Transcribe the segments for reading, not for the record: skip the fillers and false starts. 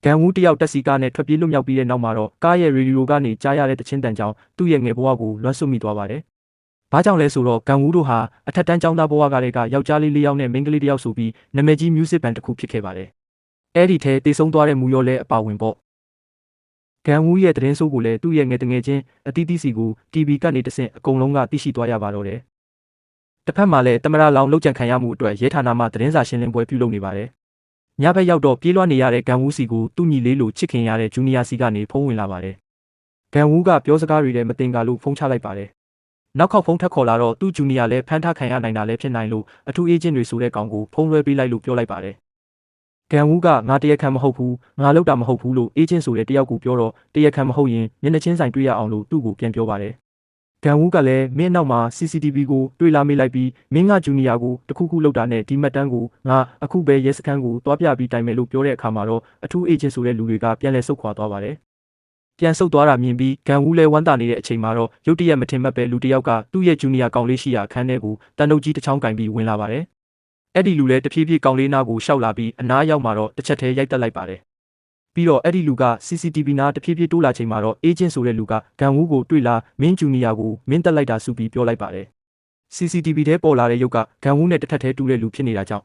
ကန်ဝူးတယောက်တက်စီကားနဲ့ထွက်ပြေးလွတ်မြောက်ပြီးတဲ့နောက်မှာတော့ကားရဲ့ရေဒီယိုကနေကြားရတဲ့တခြင်းတန်ကြောင့်သူ့ရဲ့ငယ်ဘဝကိုလွှမ်းဆွမိသွားပါတယ်။ဘာကြောင့်လဲဆိုတော့ကန်ဝူးတို့ဟာအထက်တန်းကျောင်းသားဘဝကတည်းကယောက်ျားလေး၄ယောက်နဲ့မိန်းကလေးတစ်ယောက်ဆိုပြီးနာမည်ကြီး music band တစ်ခုဖြစ်ခဲ့ပါတယ်။အဲ့ဒီထဲတည်ဆုံးသွားတဲ့မူရောလဲအပါဝင်ပေါ့။ကန်ဝူးရဲ့သတင်းဆိုးကိုလည်းသူ့ရဲ့ငယ်တငယ်ချင်းအတီးတီးစီကို TV ကနေတဆင့်အကုန်လုံးကသိရှိသွားရပါတော့တယ်။တစ်ဖက်မှာလည်းတမရလောင်လောက်ကြံခံရမှုအတွက်ရဲဌာနမှသတင်းစာရှင်းလင်းပွဲပြုလုပ်နေပါတယ်။ညဘက်ရောက်တော့ပြေးလွှားနေရတဲ့ကန်ဝူးစီကိုသူ့ညီလေးလိုချစ်ခင်ရတဲ့ဂျူနီယာစီကနေဖုန်းဝင်လာပါတယ်။ကန်ဝူးကပြောစကားတွေနဲ့မတင်ကာလို့ဖုန်းချလိုက်ပါတယ်။နောက်ခေါက်ဖုန်းထပ်ခေါ်လာတော့သူ့ဂျူနီယာလည်းဖမ်းထားခံရနိုင်တာလည်းဖြစ်နိုင်လို့အထူးအေဂျင့်တွေဆိုတဲ့ကောင်ကိုဖုန်းလွှဲပေးလိုက်လို့ပြောလိုက်ပါတယ်။ကန်ဝူးကငါတရားခံမဟုတ်ဘူးငါလောက်တာမဟုတ်ဘူးလို့အေဂျင့်ဆိုတဲ့တယောက်ကိုပြောတော့တရားခံမဟုတ်ရင်မျက်နှာချင်းဆိုင်တွေ့ရအောင်လို့သူ့ကိုပြန်ပြောပါတယ်။ကန်ဝူးကလည်းမင်းနောက်မှာ CCTV ကိုတွေ့လာမိလိုက်ပြီးမင်းကဂျူနီယာကိုတခုခုလောက်တာနဲ့ဒီမှတ်တမ်းကိုငါအခုပဲရဲစခန်းကိုတွားပြပြီးတိုင်မယ်လို့ပြောတဲ့အခါမှာတော့အထူးအေဂျင့်ဆိုတဲ့လူတွေကပြန်လဲဆုတ်ခွာသွားပါတယ်။ပြန်ဆုတ်သွားတာမြင်ပြီးကန်ဝူးလဲဝမ်းသာနေတဲ့အချိန်မှာတော့ရုတ်တရက်မထင်မှတ်ပဲလူတယောက်ကသူ့ရဲ့ဂျူနီယာကောင်လေးရှိရာအခန်းထဲကိုတန်တုပ်ကြီးတစ်ချောင်းကင်ပြီးဝင်လာပါတယ်။အဲ့ဒီလူလဲတဖြည်းဖြည်းကောင်လေးနားကိုရှောက်လာပြီးအနားရောက်မှာတော့တစ်ချက်တည်းရိုက်တက်လိုက်ပါတယ်။ပြီးတော့အဲ့ဒီလူက CCTV နားတဖြည်းဖြည်းတိုးလာချိန်မှာတော့အေဂျင့်ဆိုတဲ့လူကကန်ဝူးကိုတွေ့လာမင်းဂျူနီယာကိုမင်းတက်လိုက်တာစုပြီးပြောလိုက်ပါတယ်။ CCTV ထဲပေါ်လာတဲ့ရုပ်ကကန်ဝူးနဲ့တစ်ထပ်တည်းတူတဲ့လူဖြစ်နေတာကြောင့်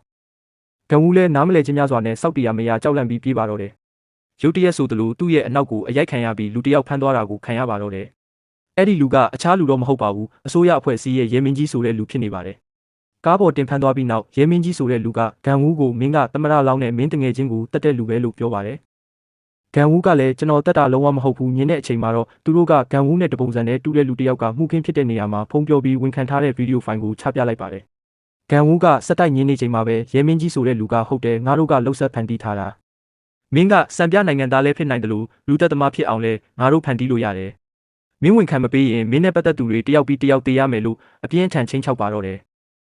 ကန်ဝူးလဲနားမလဲချင်းများစွာနဲ့စောက်တရားမရကြောက်လန့်ပြီးပြေးပါတော့တယ်။ရုတ်တရက်ဆိုသလိုသူ့ရဲ့အနောက်ကိုအရိုက်ခံရပြီးလူတစ်ယောက်ဖမ်းသွားတာကိုခံရပါတော့တယ်။အဲ့ဒီလူကအခြားလူတော့မဟုတ်ပါဘူးအစိုးရအဖွဲ့အစည်းရဲ့ရဲမင်းကြီးဆိုတဲ့လူဖြစ်နေပါတယ်။ကားပေါ်တင်ဖမ်းသွားပြီးနောက်ရဲမင်းကြီးဆိုတဲ့လူကကန်ဝူးကိုမင်းကသမရလောင်းနဲ့မင်းတငယ်ချင်းကိုတတ်တဲ့လူပဲလို့ပြောပါတယ်။ကန်ဝူးကလည်းကျွန်တော်တက်တာလုံးဝမဟုတ်ဘူးညင်တဲ့အချိန်မှာတော့သူတို့ကကန်ဝူးနဲ့တပုံစံနဲ့တူတဲ့လူတစ်ယောက်ကမှုခင်းဖြစ်တဲ့နေရာမှာဖုံးပြောပြီးဝန်ခံထားတဲ့ဗီဒီယိုဖိုင်ကိုချပြလိုက်ပါတယ်။ကန်ဝူးကစက်တိုက်ညင်းနေချိန်မှာပဲရဲမင်းကြီးဆိုတဲ့လူကဟုတ်တယ်ငါတို့ကလှုပ်ဆက်ဖန်တီးထားတာ။မင်းကစံပြနိုင်ငံသားလဲဖြစ်နိုင်တယ်လို့လူတက်သမားဖြစ်အောင်လဲငါတို့ဖန်တီးလို့ရတယ်။မင်းဝန်ခံမပေးရင်မင်းနဲ့ပတ်သက်သူတွေတယောက်ပြီးတယောက်တေးရမယ်လို့အပြင်းထန်ချင်းချောက်ပါတော့တယ်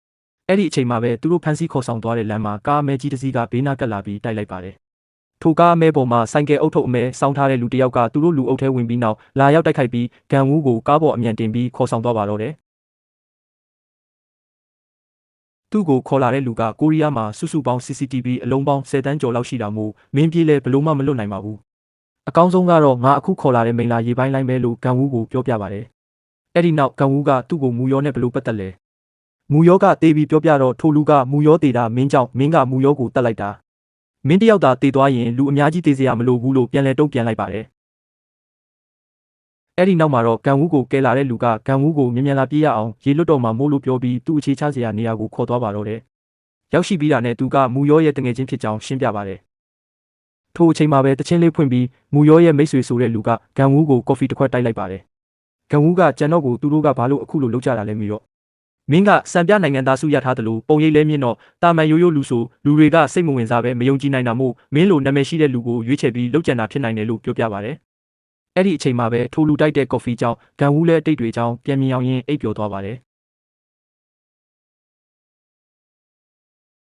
။အဲ့ဒီအချိန်မှာပဲသူတို့ဖမ်းဆီးခေါ်ဆောင်သွားတဲ့လမ်းမှာကားအမဲကြီးတစ်စီးကဘေးနားကပ်လာပြီးတိုက်လိုက်ပါတယ်။ထိုကားအမဲပေါ်မှာဆိုင်ကယ်အုပ်ထုပ်အမဲစောင်းထားတဲ့လူတစ်ယောက်ကသူတို့လူအုပ်ထဲဝင်ပြီးနောက်လာရောက်တိုက်ခိုက်ပြီးကန်ဝူးကိုကားပေါ်အမြန်တင်ပြီးခေါ်ဆောင်သွားပါတော့တယ်။သူ့ကိုခေါ်လာတဲ့လူကကိုရီးယားမှာစုစုပေါင်း CCTV အလုံးပေါင်း10တန်းကျော်လောက်ရှိတာမို့မင်းပြေးလဲဘလို့မှမလွတ်နိုင်ပါဘူး။အကောင်းဆုံးကတော့ငါအခုခေါ်လာတဲ့မိန်လာရေပိုင်းလိုင်းပဲလို့ကန်ဝူးကိုပြောပြပါတယ်။အဲ့ဒီနောက်ကန်ဝူးကသူ့ကိုမူရောနဲ့ဘလို့ပတ်သက်လဲ။မူရောကတေးပြီးပြောပြတော့ထိုလူကမူရောတေတာမင်းကြောင့်မင်းကမူရောကိုတတ်လိုက်တာ။မင်းတယောက်သာတေသွားရင်လူအများကြီးတေစရာမလိုဘူးလို့ပြန်လဲတုံ့ပြန်လိုက်ပါတယ်။အဲ့ဒီနောက်မှာတော့ကန်ဝူးကိုကယ်လာတဲ့လူကကန်ဝူးကိုမြန်လာပြေးရအောင်ရေလွတ်တော့မှမို့လို့ပြောပြီးသူ့အခြေချစရာနေရာကိုခေါ်သွားပါတော့တယ်။ရောက်ရှိပြီးတာနဲ့သူကမူရောရဲ့တငယ်ချင်းဖြစ်ကြောင်းရှင်းပြပါတယ်။ထိုအချိန်မှာပဲတချင်းလေးဖွင့်ပြီးမူရောရဲ့မိတ်ဆွေဆိုတဲ့လူကကန်ဝူးကိုကော်ဖီတစ်ခွက်တိုက်လိုက်ပါတယ်။ကန်ဝူးကကျန်တော့ကိုသူတို့ကဘာလို့အခုလိုလုပ်ကြတာလဲမီတော့မင်းကစံပြနိုင်ငံသားစုရထားတယ်လို့ပုံရိပ်လဲမြင်တော့တာမန်ရိုးလူဆိုလူတွေကစိတ်မဝင်စားပဲမယုံကြည်နိုင်တာမို့မင်းလိုနာမည်ရှိတဲ့လူကိုရွေးချယ်ပြီးလုပ်ကြံတာဖြစ်နိုင်တယ်လို့ပြောပြပါတယ်။အဲ့ဒီအချိန်မှာပဲထိုလူတိုက်တဲ့ကော်ဖီကြောင့်ကန်ဝူးလဲအတိတ်တွေကြောင့်ပြန်မြင်အောင်ရင်အိပ်ပျော်သွားပါတယ်